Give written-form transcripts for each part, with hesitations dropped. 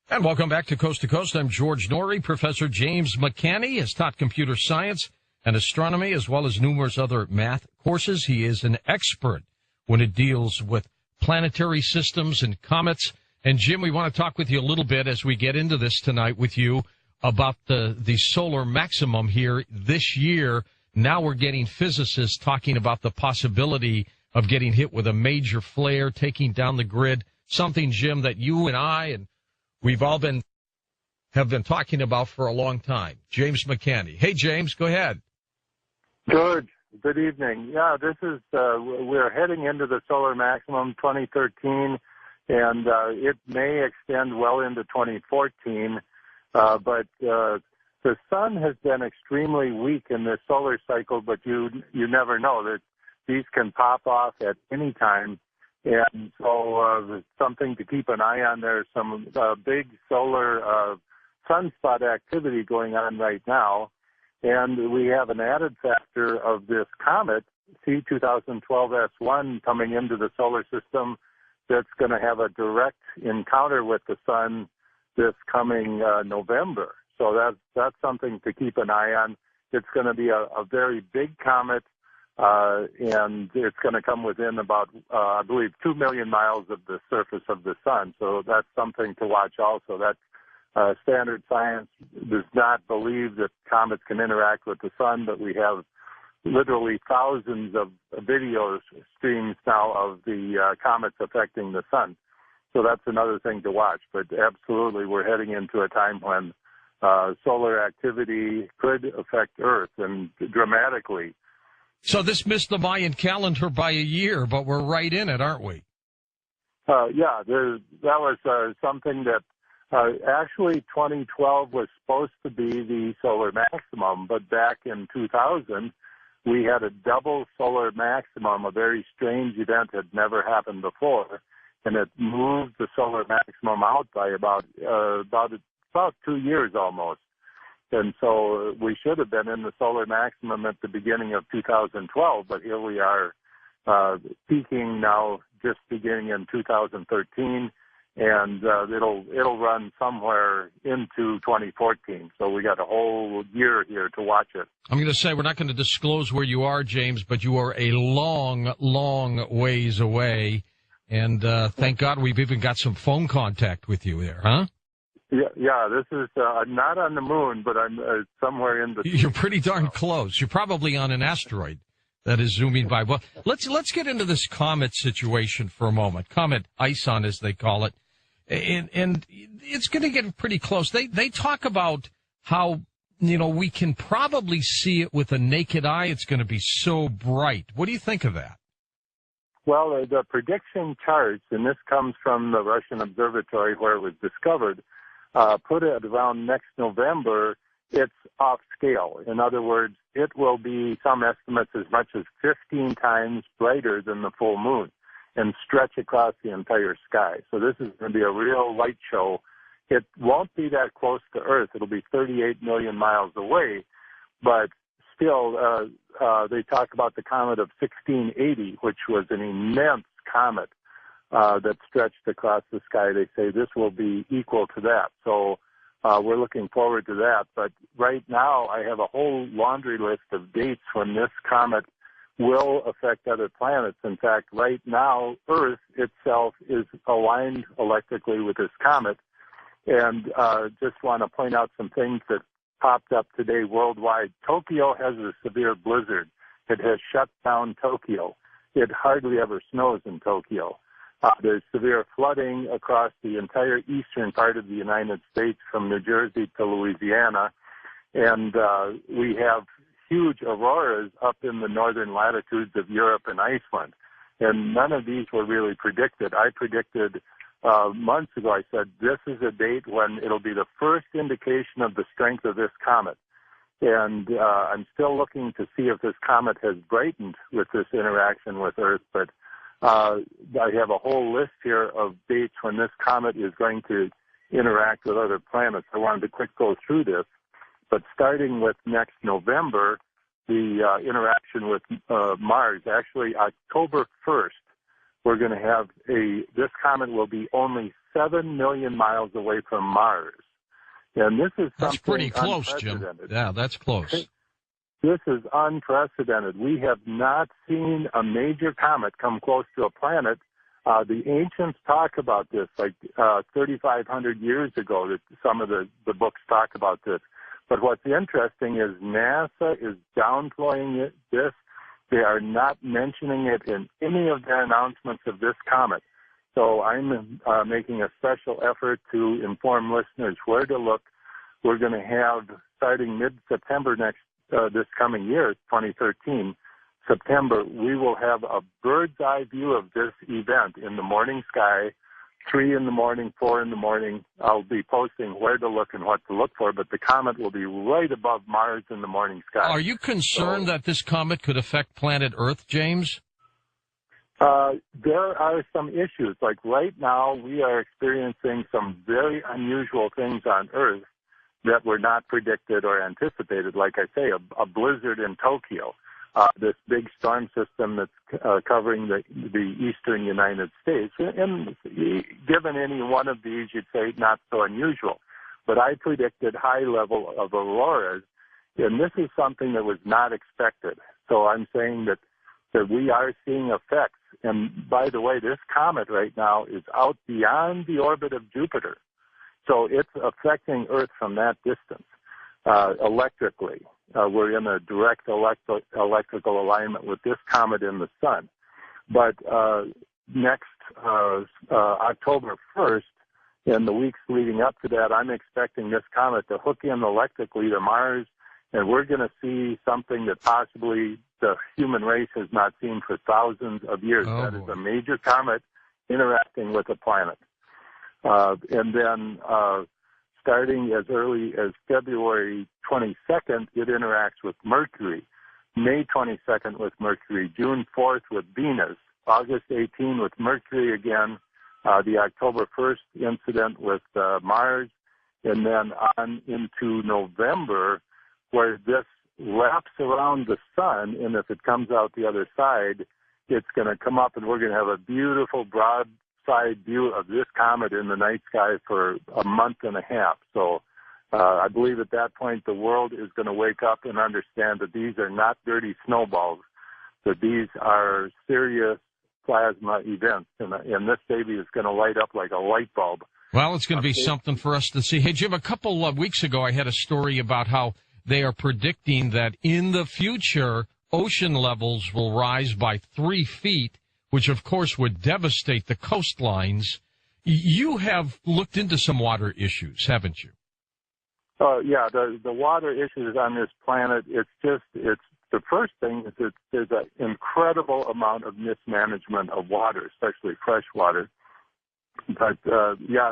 And welcome back to Coast. I'm George Norrie. Professor James McCanney has taught computer science and astronomy as well as numerous other math courses. He is an expert when it deals with planetary systems and comets. And Jim, we want to talk with you a little bit as we get into this tonight with you about the solar maximum here this year. Now we're getting physicists talking about the possibility of getting hit with a major flare, taking down the grid, something, Jim, that you and I and we've all have been talking about for a long time. James McCanney. Hey, James, go ahead. Good evening. Yeah, this is, we're heading into the solar maximum 2013, and it may extend well into 2014, but the sun has been extremely weak in this solar cycle, but you never know that these can pop off at any time. And so something to keep an eye on. There's some big solar sunspot activity going on right now. And we have an added factor of this comet, C2012S1, coming into the solar system that's going to have a direct encounter with the sun this coming November. So that's something to keep an eye on. It's going to be a very big comet. And it's going to come within about, I believe, 2 million miles of the surface of the sun. So that's something to watch also. That standard science does not believe that comets can interact with the sun, but we have literally thousands of video streams now of the comets affecting the sun. So that's another thing to watch. But absolutely, we're heading into a time when solar activity could affect Earth, and dramatically. So this missed the Mayan calendar by a year, but we're right in it, aren't we? Yeah, that was something that actually 2012 was supposed to be the solar maximum, but back in 2000, we had a double solar maximum, a very strange event that had never happened before, and it moved the solar maximum out by about 2 years almost. And so we should have been in the solar maximum at the beginning of 2012, but here we are peaking now, just beginning in 2013, and it'll run somewhere into 2014. So we got a whole year here to watch it. I'm going to say we're not going to disclose where you are, James, but you are a long, long ways away, and thank God we've even got some phone contact with you there, huh? Yeah, this is, I'm not on the moon, but I'm somewhere in the... You're pretty darn close. You're probably on an asteroid that is zooming by. Well, let's get into this comet situation for a moment. Comet ISON, as they call it. And it's going to get pretty close. They talk about how, we can probably see it with a naked eye. It's going to be so bright. What do you think of that? Well, the prediction charts, and this comes from the Russian observatory where it was discovered, put it around next November, it's off scale. In other words, it will be, some estimates, as much as 15 times brighter than the full moon and stretch across the entire sky. So this is going to be a real light show. It won't be that close to Earth. It'll be 38 million miles away, but still, they talk about the comet of 1680, which was an immense comet that stretched across the sky. They say this will be equal to that. So we're looking forward to that. But right now, I have a whole laundry list of dates when this comet will affect other planets. In fact, right now, Earth itself is aligned electrically with this comet. And just want to point out some things that popped up today worldwide. Tokyo has a severe blizzard. It has shut down Tokyo. It hardly ever snows in Tokyo. There's severe flooding across the entire eastern part of the United States from New Jersey to Louisiana. And we have huge auroras up in the northern latitudes of Europe and Iceland. And none of these were really predicted. I predicted months ago, I said, this is a date when it'll be the first indication of the strength of this comet. And I'm still looking to see if this comet has brightened with this interaction with Earth, but I have a whole list here of dates when this comet is going to interact with other planets. I wanted to quick go through this, but starting with next November, the interaction with Mars, actually October 1st, we're going to have this comet will be only 7 million miles away from Mars. And this is That's something pretty close, Jim. unprecedented. Yeah, that's close. This is unprecedented. We have not seen a major comet come close to a planet. The ancients talk about this, like 3,500 years ago. That some of the books talk about this. But what's interesting is NASA is downplaying this. They are not mentioning it in any of their announcements of this comet. So I'm making a special effort to inform listeners where to look. We're going to have, starting mid-September this coming year, 2013, September, we will have a bird's eye view of this event in the morning sky, 3 in the morning, 4 in the morning. I'll be posting where to look and what to look for, but the comet will be right above Mars in the morning sky. Are you concerned that this comet could affect planet Earth, James? There are some issues. Like right now, we are experiencing some very unusual things on Earth that were not predicted or anticipated. Like I say, a blizzard in Tokyo, this big storm system that's covering the eastern United States. And given any one of these, you'd say not so unusual. But I predicted high level of auroras, and this is something that was not expected. So I'm saying that we are seeing effects. And by the way, this comet right now is out beyond the orbit of Jupiter. So it's affecting Earth from that distance electrically. We're in a direct electrical alignment with this comet and the sun. But next October 1st, and the weeks leading up to that, I'm expecting this comet to hook in electrically to Mars, and we're going to see something that possibly the human race has not seen for thousands of years. That is a major comet interacting with a planet. And then starting as early as February 22nd, it interacts with Mercury. May 22nd with Mercury, June 4th with Venus, August 18 with Mercury again, the October 1st incident with Mars, and then on into November, where this wraps around the sun, and if it comes out the other side, it's going to come up, and we're going to have a beautiful broadside view of this comet in the night sky for a month and a half. So I believe at that point the world is going to wake up and understand that these are not dirty snowballs, that these are serious plasma events, and this baby is going to light up like a light bulb. Well, it's going to be something for us to see. Hey, Jim, a couple of weeks ago I had a story about how they are predicting that in the future, ocean levels will rise by 3 feet, which, of course, would devastate the coastlines. You have looked into some water issues, haven't you? Yeah, the water issues on this planet, it's the first thing is that there's an incredible amount of mismanagement of water, especially fresh water. But, yeah,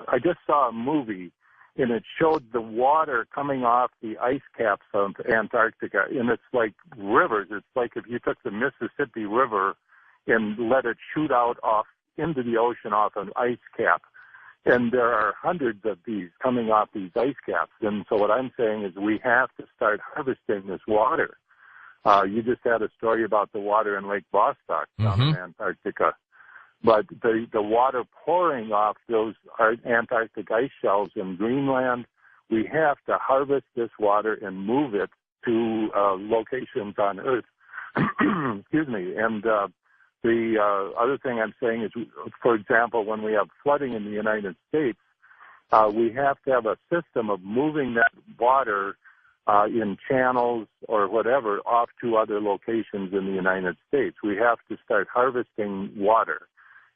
I just saw a movie, and it showed the water coming off the ice caps of Antarctica, and it's like rivers. It's like if you took the Mississippi River and let it shoot out off into the ocean off an ice cap. And there are hundreds of these coming off these ice caps. And so what I'm saying is we have to start harvesting this water. You just had a story about the water in Lake Vostok down in Antarctica. But the water pouring off those Antarctic ice shelves in Greenland, we have to harvest this water and move it to locations on Earth. Excuse me. And the other thing I'm saying is, for example, when we have flooding in the United States, we have to have a system of moving that water in channels or whatever off to other locations in the United States. We have to start harvesting water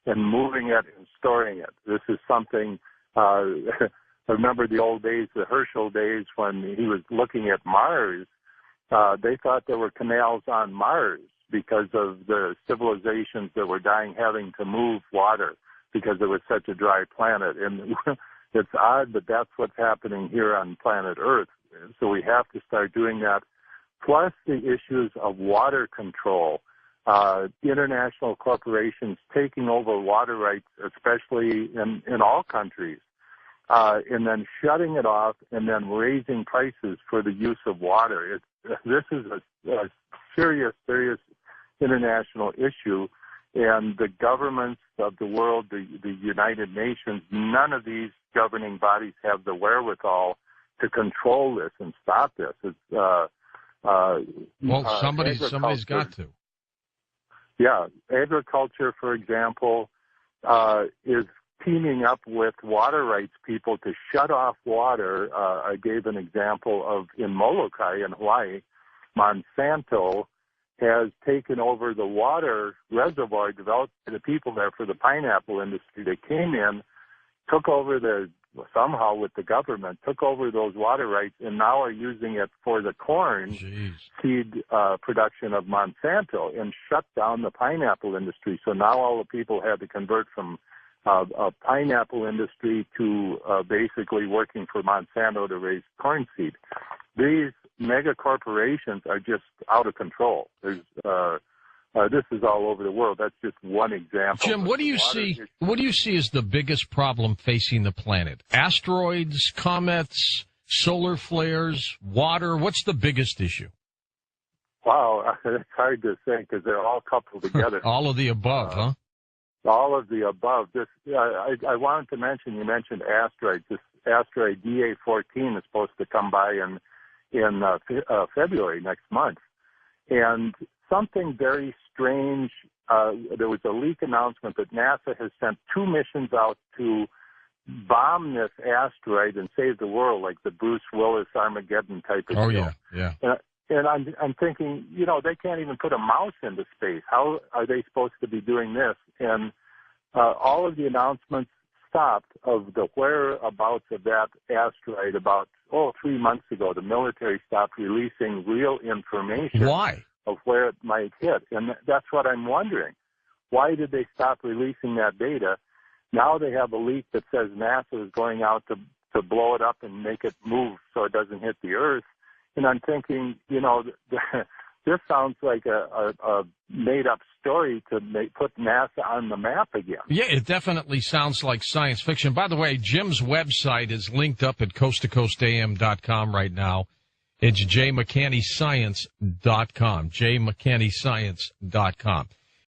and moving it and storing it. This is something, I remember the old days, the Herschel days, when he was looking at Mars. They thought there were canals on Mars because of the civilizations that were dying having to move water because it was such a dry planet. And it's odd, but that's what's happening here on planet Earth. So we have to start doing that. Plus the issues of water control. International corporations taking over water rights, especially in all countries, and then shutting it off and then raising prices for the use of water. This is a serious international issue, And the governments of the world, the United Nations, none of these governing bodies have the wherewithal to control this and stop this. It's, somebody's got to. Yeah, agriculture, for example, is teaming up with water rights people to shut off water. I gave an example of in Molokai in Hawaii, Monsanto has taken over the water reservoir developed by the people there for the pineapple industry. They came in, took over somehow with the government, took over those water rights, and now are using it for the corn seed production of Monsanto and shut down the pineapple industry. So now all the people had to convert from a pineapple industry to basically working for Monsanto to raise corn seed. These mega corporations are just out of control. There's this is all over the world. That's just one example. Jim, what do you see? What do you see as the biggest problem facing the planet? Asteroids, comets, solar flares, water. What's the biggest issue? Wow, it's hard to say because they're all coupled together. All of the above, huh? All of the above. I wanted to mention. You mentioned asteroids. This asteroid DA-14 is supposed to come by in February next month, and something very strange. There was a leak announcement that NASA has sent 2 missions out to bomb this asteroid and save the world, like the Bruce Willis Armageddon type of deal. Yeah. And I'm thinking, they can't even put a mouse into space. How are they supposed to be doing this? And all of the announcements stopped of the whereabouts of that asteroid about 3 months ago. The military stopped releasing real information. Why? Of where it might hit. And that's what I'm wondering. Why did they stop releasing that data? Now they have a leak that says NASA is going out to blow it up and make it move so it doesn't hit the Earth. And I'm thinking, this sounds like a made-up story to put NASA on the map again. Yeah, it definitely sounds like science fiction. By the way, Jim's website is linked up at coasttocoastam.com right now. It's jmcannyscience.com, jmcannyscience.com.